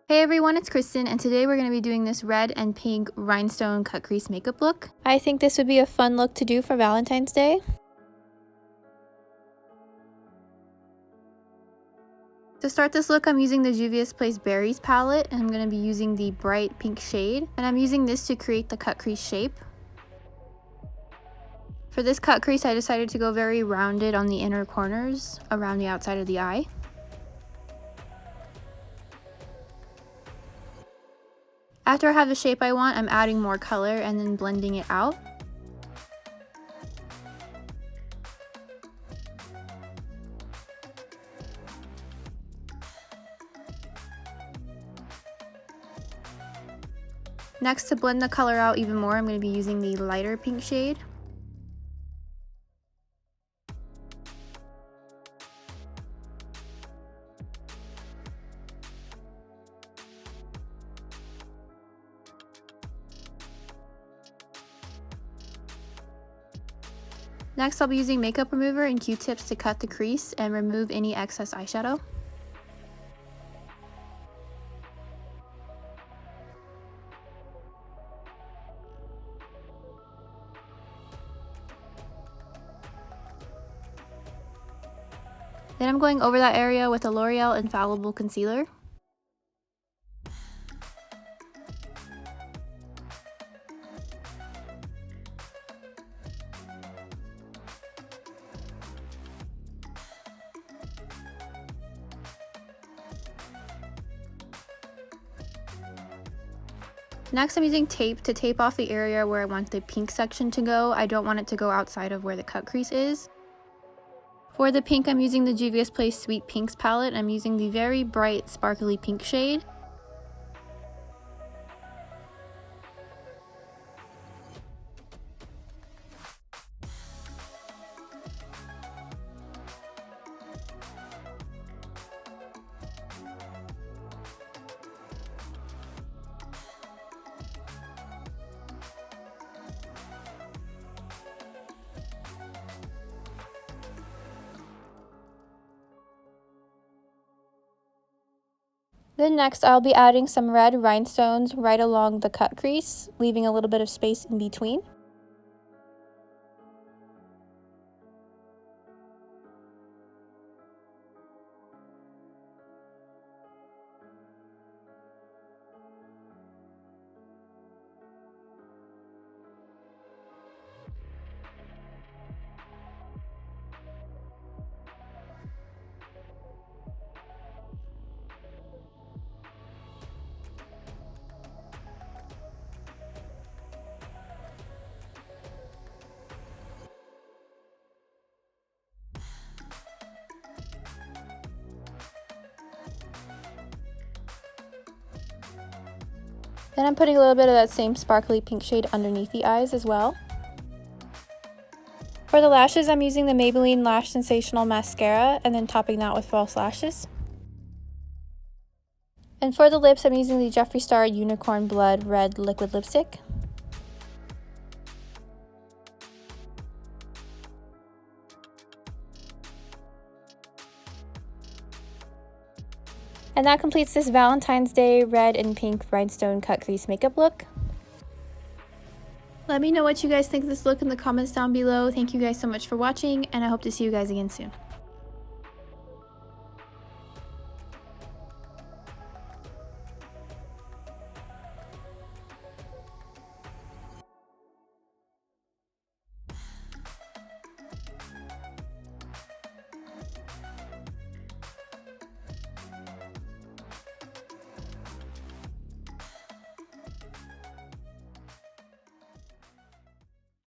Hey everyone, it's Kristen, and today we're going to be doing this red and pink rhinestone cut crease makeup look. I think this would be a fun look to do for Valentine's Day. To start this look, I'm using the Juvia's Place Berries palette, and I'm going to be using the bright pink shade, and I'm using this to create the cut crease shape. For this cut crease, I decided to go very rounded on the inner corners around the outside of the eye. After I have the shape I want, I'm adding more color and then blending it out. Next, to blend the color out even more, I'm going to be using the lighter pink shade. Next, I'll be using makeup remover and Q-tips to cut the crease and remove any excess eyeshadow. Then I'm going over that area with a L'Oréal Infallible Concealer. Next, I'm using tape to tape off the area where I want the pink section to go. I don't want it to go outside of where the cut crease is. For the pink, I'm using the Juvia's Place Sweet Pinks palette. I'm using the very bright, sparkly pink shade. Then next, I'll be adding some red rhinestones right along the cut crease, leaving a little bit of space in between. Then I'm putting a little bit of that same sparkly pink shade underneath the eyes as well. For the lashes, I'm using the Maybelline Lash Sensational Mascara and then topping that with false lashes. And for the lips, I'm using the Jefree Star Unicorn Blood Red Liquid Lipstick. And that completes this Valentine's Day red and pink rhinestone cut crease makeup look. Let me know what you guys think of this look in the comments down below. Thank you guys so much for watching, and I hope to see you guys again soon.